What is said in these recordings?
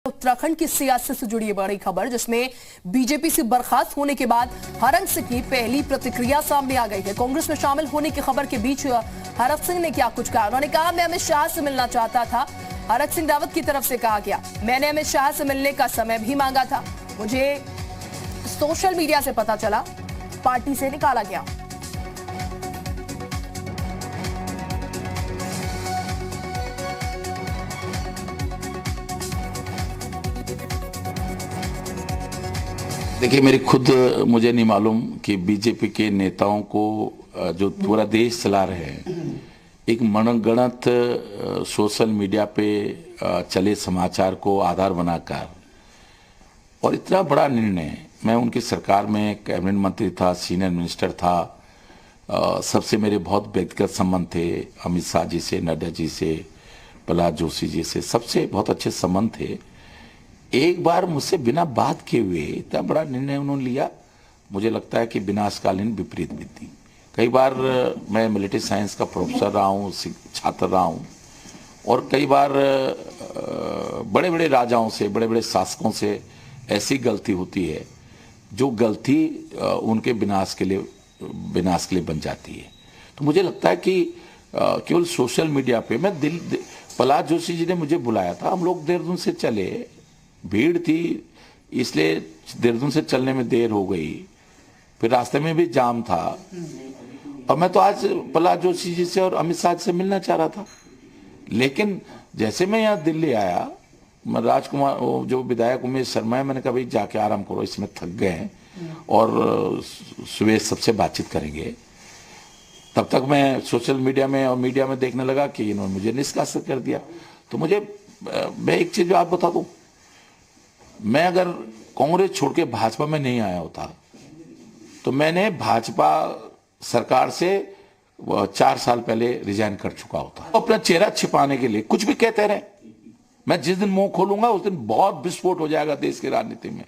उत्तराखंड की सियासत से जुड़ी बड़ी खबर, जिसमें बीजेपी से बर्खास्त होने के बाद हरक सिंह की पहली प्रतिक्रिया सामने आ गई है। कांग्रेस में शामिल होने की खबर के बीच हरक सिंह ने क्या कुछ कहा। उन्होंने कहा, मैं अमित शाह से मिलना चाहता था। हरक सिंह रावत की तरफ से कहा गया, मैंने अमित शाह से मिलने का समय भी मांगा था, मुझे सोशल मीडिया से पता चला, पार्टी से निकाला गया। देखिए, मुझे नहीं मालूम कि बीजेपी के नेताओं को जो पूरा देश चला रहे हैं, एक मनगढ़ंत सोशल मीडिया पे चले समाचार को आधार बनाकर और इतना बड़ा निर्णय। मैं उनकी सरकार में कैबिनेट मंत्री था, सीनियर मिनिस्टर था, सबसे मेरे बहुत व्यक्तिगत संबंध थे। अमित शाह जी से, नड्डा जी से, प्रहलाद जोशी जी से, सबसे बहुत अच्छे संबंध थे। एक बार मुझसे बिना बात किए हुए इतना बड़ा निर्णय उन्होंने लिया, मुझे लगता है कि विनाशकालीन विपरीत विधि। कई बार मैं मिलिट्री साइंस का प्रोफेसर रहा हूँ, छात्र रहा हूँ, और कई बार बड़े बड़े राजाओं से, बड़े बड़े शासकों से ऐसी गलती होती है जो गलती उनके विनाश के लिए बन जाती है। तो मुझे लगता है कि केवल सोशल मीडिया पे प्रहलाद जोशी जी ने मुझे बुलाया था, हम लोग देहरादून से चले, भीड़ थी इसलिए देहरादून से चलने में देर हो गई, फिर रास्ते में भी जाम था, और मैं तो आज प्रहलाद जोशी जी से और अमित शाह से मिलना चाह रहा था। लेकिन जैसे मैं यहाँ दिल्ली आया, मैं राजकुमार जो विधायक उमेश शर्मा है, मैंने कहा भाई जाके आराम करो, इसमें थक गए हैं और सुबह सबसे बातचीत करेंगे। तब तक मैं सोशल मीडिया में और मीडिया में देखने लगा कि इन्होंने मुझे निष्कासित कर दिया। तो मैं एक चीज आप बता दूं, मैं अगर कांग्रेस छोड़ के भाजपा में नहीं आया होता तो मैंने भाजपा सरकार से 4 साल पहले रिजाइन कर चुका होता। अपना चेहरा छिपाने के लिए कुछ भी कहते रहे, मैं जिस दिन मुंह खोलूंगा उस दिन बहुत विस्फोट हो जाएगा देश की राजनीति में।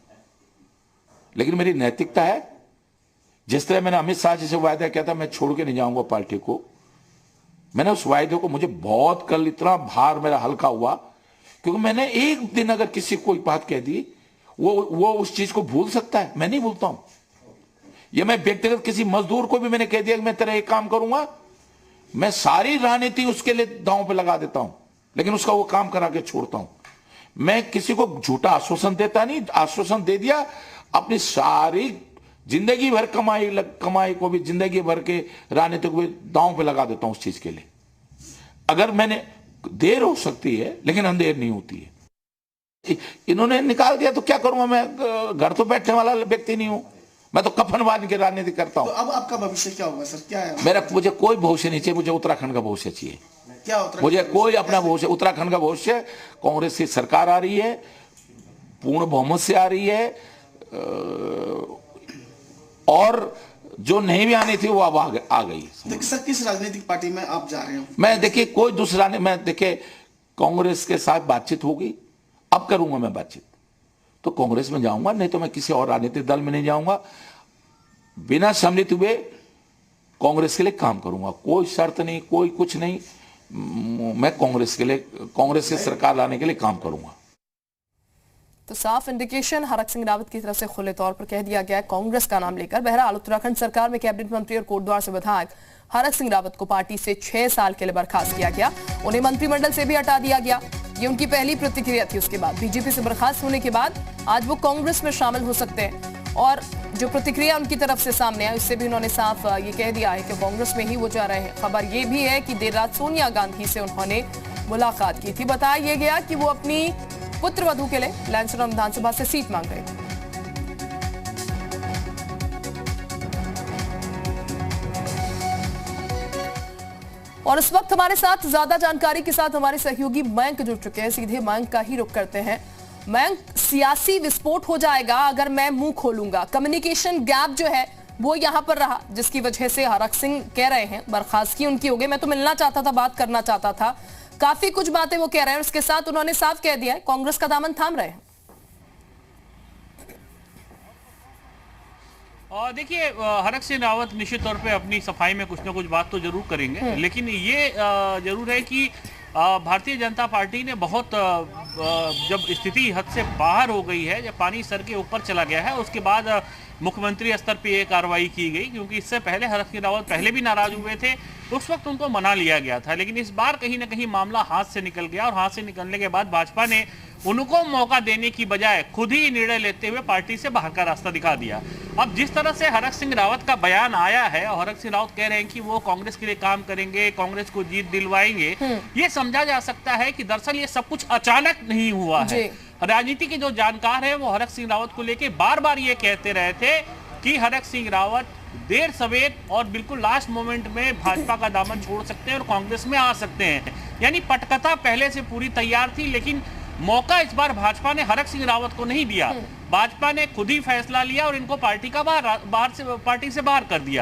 लेकिन मेरी नैतिकता है, जिस तरह मैंने अमित शाह जी से वायदा किया था मैं छोड़ के नहीं जाऊंगा पार्टी को, मैंने उस वायदे को, मुझे बहुत कल इतना भार मेरा हल्का हुआ, क्योंकि मैंने एक दिन अगर किसी को कोई बात कह दी, वो उस चीज को भूल सकता है, मैं नहीं भूलता हूं। ये मैं व्यक्तिगत किसी मजदूर को भी मैंने कह दिया कि मैं तेरा एक काम करूंगा, मैं सारी राजनीति उसके लिए दांव पे लगा देता हूं, लेकिन उसका वो काम करा के छोड़ता हूं। मैं किसी को झूठा आश्वासन देता नहीं, आश्वासन दे दिया, अपनी सारी जिंदगी भर कमाई को भी, जिंदगी भर के राजनीति को भी दांव पे लगा देता हूं उस चीज के लिए। अगर मैंने, देर हो सकती है लेकिन अंधेर नहीं होती है। इन्होंने निकाल दिया तो क्या करूंगा मैं, घर तो बैठने वाला व्यक्ति नहीं हूं, मैं तो कफन बांध के राजनीति करता हूं। तो अब आपका भविष्य क्या होगा सर, क्या है? मुझे कोई भविष्य नहीं चाहिए, मुझे उत्तराखंड का भविष्य चाहिए। क्या मुझे कोई अपना भविष्य, उत्तराखंड का भविष्य, कांग्रेस की सरकार आ रही है, पूर्ण बहुमत से आ रही है, और जो नहीं भी आनी थी वो अब आ गई। सर, किस राजनीतिक पार्टी में आप जा रहे हो? मैं देखिए कोई दूसरा नहीं, मैं देखिए कांग्रेस के साथ बातचीत होगी, अब करूंगा मैं बातचीत तो कांग्रेस में जाऊंगा, नहीं तो मैं किसी और राजनीतिक दल में नहीं जाऊंगा। बिना सम्मिलित हुए कांग्रेस के लिए काम करूंगा, कोई शर्त नहीं, कोई कुछ नहीं, मैं कांग्रेस के सरकार लाने के लिए काम करूंगा। तो साफ इंडिकेशन हरक सिंह रावत की तरफ से खुले तौर पर कह दिया गया है कांग्रेस का नाम लेकर। बहरहाल उत्तराखंड सरकार में कैबिनेट मंत्री और कोटद्वार से विधायक हरक सिंह रावत को पार्टी से 6 साल के लिए बर्खास्त किया गया, उन्हें मंत्रिमंडल से भी हटा दिया गया। ये उनकी पहली प्रतिक्रिया थी। उसके बाद बीजेपी से बर्खास्त होने के बाद आज वो कांग्रेस में शामिल हो सकते हैं, और जो प्रतिक्रिया उनकी तरफ से सामने आई उससे भी उन्होंने साफ ये कह दिया है कि कांग्रेस में ही वो जा रहे हैं। खबर ये भी है कि देर रात सोनिया गांधी से उन्होंने मुलाकात की थी। बताया यह गया कि वो अपनी पुत्र वधू के लिए लैंसडौन विधानसभा से सीट मांग रहे थे। और इस वक्त हमारे साथ ज्यादा जानकारी के साथ हमारे सहयोगी मयंक जुड़ चुके हैं। सीधे मयंक का ही रुख करते हैं। मयंक, सियासी विस्फोट हो जाएगा अगर मैं मुंह खोलूंगा। कम्युनिकेशन गैप जो है वो यहां पर रहा, जिसकी वजह से हरक सिंह कह रहे हैं बर्खास्तगी उनकी हो गई, मैं तो मिलना चाहता था, बात करना चाहता था, काफी कुछ बातें वो कह रहे हैं। उसके साथ उन्होंने साफ कह दिया है कांग्रेस का दामन थाम रहे हैं। और देखिए, हरक सिंह रावत निश्चित तौर पे अपनी सफाई में कुछ ना कुछ बात तो जरूर करेंगे, लेकिन ये जरूर है कि भारतीय जनता पार्टी ने बहुत जब स्थिति हद से बाहर हो गई है, जब पानी सर के ऊपर चला गया है, उसके बाद मुख्यमंत्री स्तर पे ये कार्रवाई की गई, क्योंकि इससे पहले हरक सिंह रावत पहले भी नाराज हुए थे, उस वक्त उनको मना लिया गया था। लेकिन इस बार कहीं ना कहीं मामला हाथ से निकल गया और हाथ से निकलने के बाद भाजपा ने उनको मौका देने की बजाय खुद ही निर्णय लेते हुए पार्टी से बाहर का रास्ता दिखा दिया। अब जिस तरह से हरक सिंह रावत का बयान आया है और हरक सिंह रावत कह रहे हैं कि वो कांग्रेस के लिए काम करेंगे, कांग्रेस को जीत दिलवाएंगे, ये समझा जा सकता है कि दरअसल ये सब कुछ अचानक नहीं हुआ है। राजनीति के जो जानकार है वो हरक सिंह रावत को लेकर बार बार ये कहते रहे थे कि हरक सिंह रावत देर सवेर और बिल्कुल लास्ट मोमेंट में भाजपा का दामन छोड़ सकते हैं और कांग्रेस में आ सकते हैं। यानी पटकथा पहले से पूरी तैयार थी, लेकिन मौका इस बार भाजपा ने हरक सिंह रावत को नहीं दिया। भाजपा ने खुद ही फैसला लिया और इनको पार्टी से बाहर कर दिया।